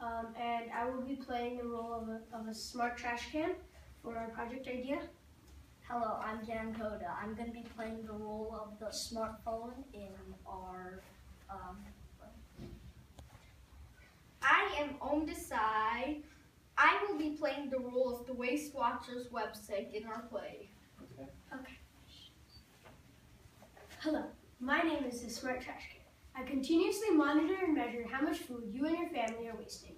and I will be playing the role of a smart trash can for our project idea. Hello, I'm Dan Koda. I'm going to be playing the role of the smartphone in our... I am Om Desai. I will be playing the role of the Waste Watchers website in our play. Okay. Hello, my name is the Smart Trash Can. I continuously monitor and measure how much food you and your family are wasting.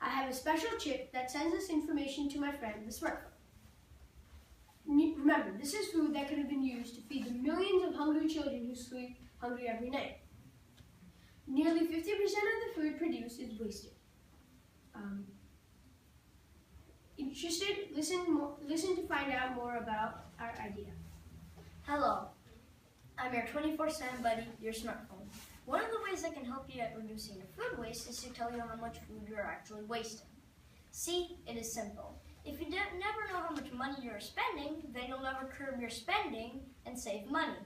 I have a special chip that sends this information to my friend, the smartphone. Remember, this is food that could have been used to feed the millions of hungry children who sleep hungry every night. Nearly 50% of the food produced is wasted. Interested? Listen to find out more about our idea. Hello, I'm your 24/7 buddy, your smartphone. One of the ways I can help you at reducing your food waste is to tell you how much food you're actually wasting. See, it is simple. If you never know how much money you're spending, then you'll never curb your spending and save money.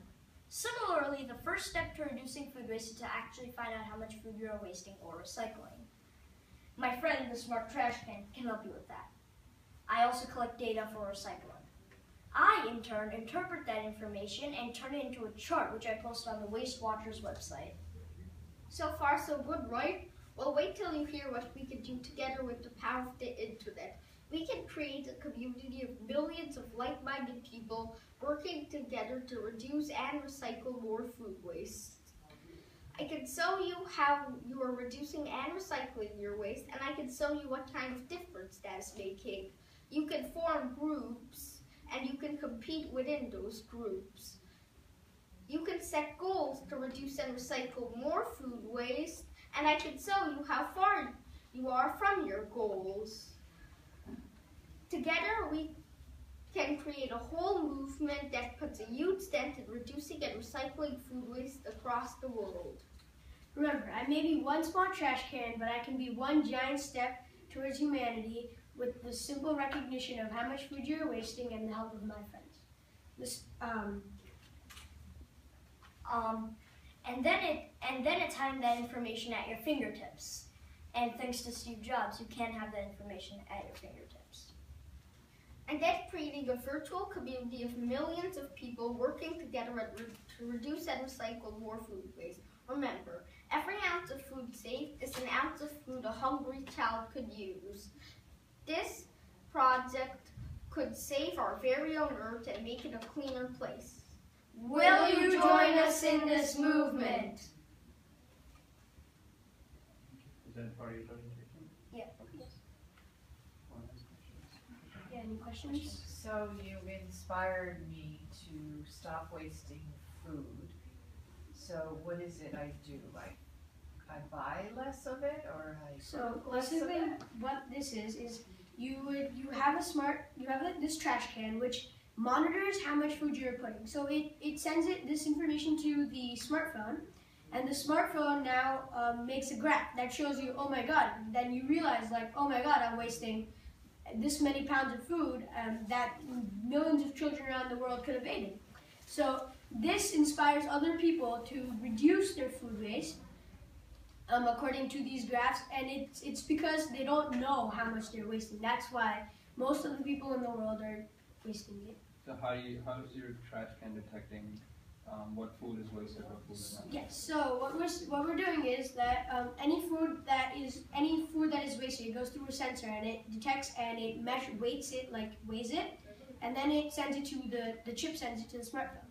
Similarly, the first step to reducing food waste is to actually find out how much food you're wasting or recycling. My friend, the Smart Trash can help you with that. I also collect data for recycling. I, in turn, interpret that information and turn it into a chart, which I post on the Waste Watchers website. So far, so good, right? Well, wait till you hear what we can do together with the power of the internet. We can create a community of millions of like-minded people working together to reduce and recycle more food waste. I can show you how you are reducing and recycling your waste, and I can show you what kind of difference that is making. You can form groups, and you can compete within those groups. You can set goals to reduce and recycle more food waste, and I can show you how far you are from your goals. Together, we can create a whole movement that puts a huge dent in reducing and recycling food waste across the world. Remember, I may be one small trash can, but I can be one giant step towards humanity with the simple recognition of how much food you're wasting and the help of my friends. And then it's having that information at your fingertips. And thanks to Steve Jobs, you can have that information at your fingertips. And that's creating a virtual community of millions of people working together to reduce and recycle more food waste. Remember, every ounce of food saved is an ounce of food a hungry child could use. This project could save our very own Earth and make it a cleaner place. Will you join us in this movement? Is that part of your presentation? Yeah. Yeah, any questions? So you inspired me to stop wasting food. So what is it I do? Like, I buy less of it, or I So cook less of basically, it? what this is you have this trash can which monitors how much food you're putting. So it sends this information to the smartphone, and the smartphone now makes a graph that shows you, oh my god. Then you realize, like, oh my god, I'm wasting this many pounds of food that millions of children around the world could have eaten. So this inspires other people to reduce their food waste according to these graphs, and it's because they don't know how much they're wasting. That's why most of the people in the world are wasting it. So how is your trash can detecting what food is wasted, what food is not? Yes. So what we're doing is that any food that is wasted, it goes through a sensor and it detects and it weighs it, and then it sends it to the chip sends it to the smartphone.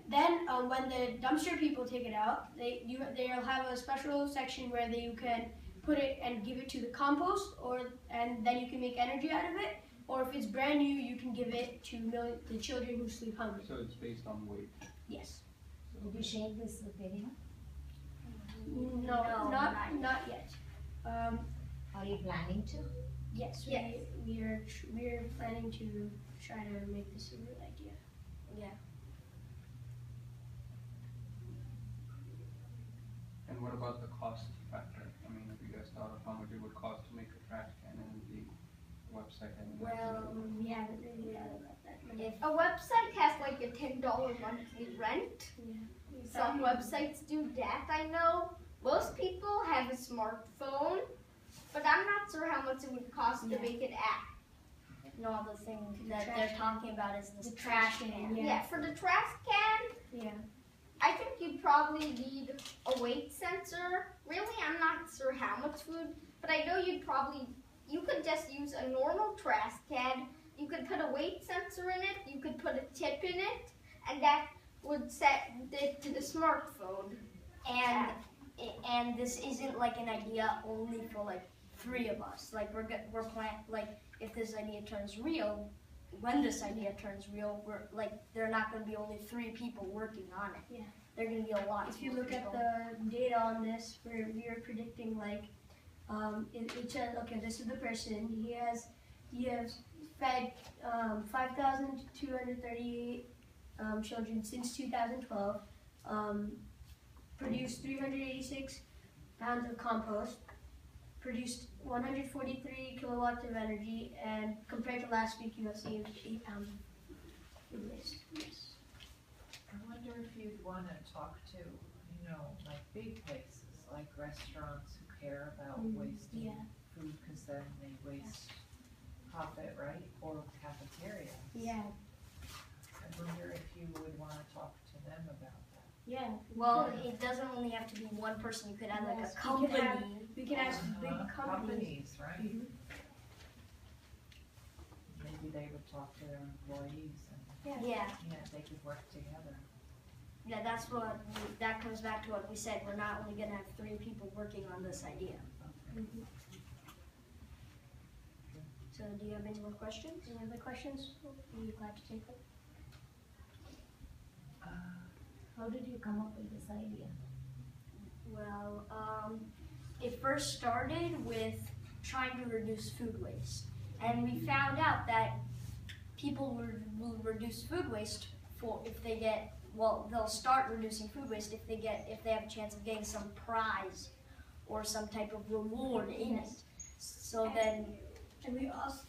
Then when the dumpster people take it out, they'll have a special section where you can put it and give it to the compost, and then you can make energy out of it. Or if it's brand new, you can give it to the children who sleep hungry. So it's based on weight? Yes. Did you share this video? No, not yet. Are you planning to? Yes. We're planning to try to make this a real idea. Yeah. And what about the cost factor? I mean, have you guys thought of how much it would cost to make a trash can and the website? Well, we haven't really thought about that. If A website has like a $10 monthly rent. Some websites do that, I know. Most people have a smartphone, but I'm not much it would cost to make an app. No, the thing that trash they're can. talking about is this The trash trash can. can, Yeah, for the trash can, Yeah. I think you'd probably need a weight sensor. Really, I'm not sure how much food, but I know you could just use a normal trash can. You could put a weight sensor in it, you could put a tip in it, and that would set it to the smartphone. And this isn't like an idea only for like 3 of us. Like we're like if this idea turns real, when this idea turns real, there are not going to be only 3 people working on it. Yeah. There are going to be a lot. If you more look at people. the data on this, we are predicting like, it says, okay, this is the person. He has fed 5,238 children since 2012. Produced 386 pounds of compost. Produced 143 kilowatts of energy, and compared to last week, you have saved 8 pounds of food waste. Yes. I wonder if you'd want to talk to, like big places, like restaurants who care about wasting Yeah. food, because then they waste profit, right? Or cafeteria. Yeah. I wonder if you would want to talk to them about that. Yeah. Well, it doesn't only have to be one person. You could have like Yes, a company. We can ask big Companies, right? Mhm. Maybe they would talk to their employees and, Yeah, they could work together. yeah. That comes back to what we said. We're not only gonna have 3 people working on this idea. Mhm. So, do you have any more questions? Any other questions? We'll be glad to take them. How did you come up with this idea? Well, it first started with trying to reduce food waste, and we found out that people will reduce food waste they'll start reducing food waste if they have a chance of getting some prize or some type of reward in it. So then, And we also,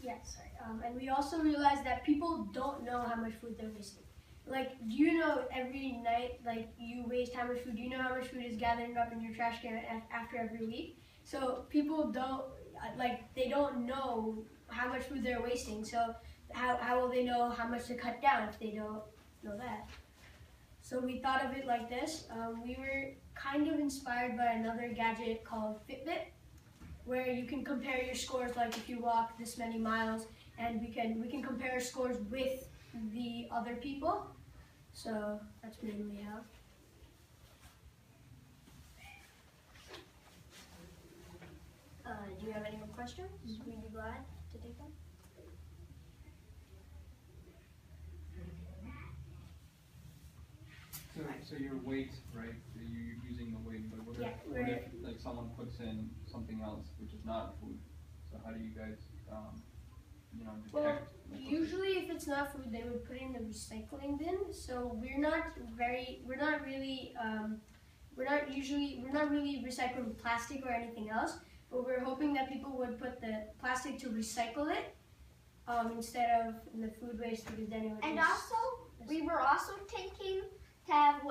and we also realized that people don't know how much food they're wasting. Like, do you know every night, like, you waste how much food? Do you know how much food is gathering up in your trash can after every week? So people don't, they don't know how much food they're wasting. So how will they know how much to cut down if they don't know that? So we thought of it like this. We were kind of inspired by another gadget called Fitbit, where you can compare your scores, like if you walk this many miles, and we can compare scores with the other people. So that's mainly how. do you have any more questions? We'd be glad to take them. So your weight, right, you're using the weight, but what if like someone puts in something else which is not food? So how do you guys, detect? Well, usually if it's not food, they would put it in the recycling bin. So we're not really recycling plastic or anything else. But we're hoping that people would put the plastic to recycle it instead of in the food waste, because then it would. And also, we were also thinking to have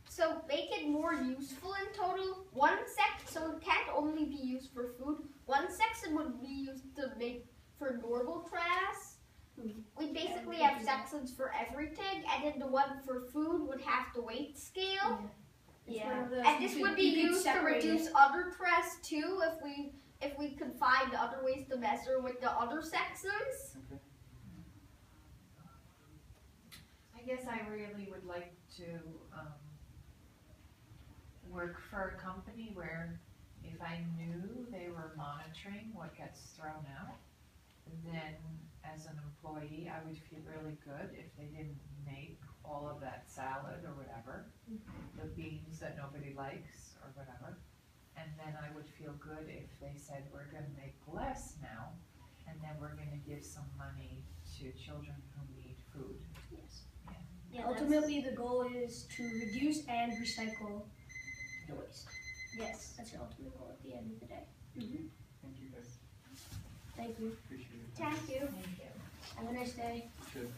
so make it more useful in total. So it can't only be used for food. One section would be used to make for normal trash. We basically have sections for everything, and then the one for food would have the weight scale. Yeah. And this would be used to reduce other trash too, if we could find other ways to measure with the other sections. Okay. I guess I really would like to work for a company where if I knew they were monitoring what gets thrown out, then as an employee I would feel really good if they didn't make all of that salad or whatever, the beans that nobody likes or whatever, and then I would feel good if they said we're going to make less now and then we're going to give some money to children who need food. Yes. Yeah, Ultimately, the goal is to reduce and recycle the waste. Yes. That's the ultimate goal at the end of the day. Thank you guys, Thank you. appreciate it. Thank you. Thank you. Have a nice day. Good.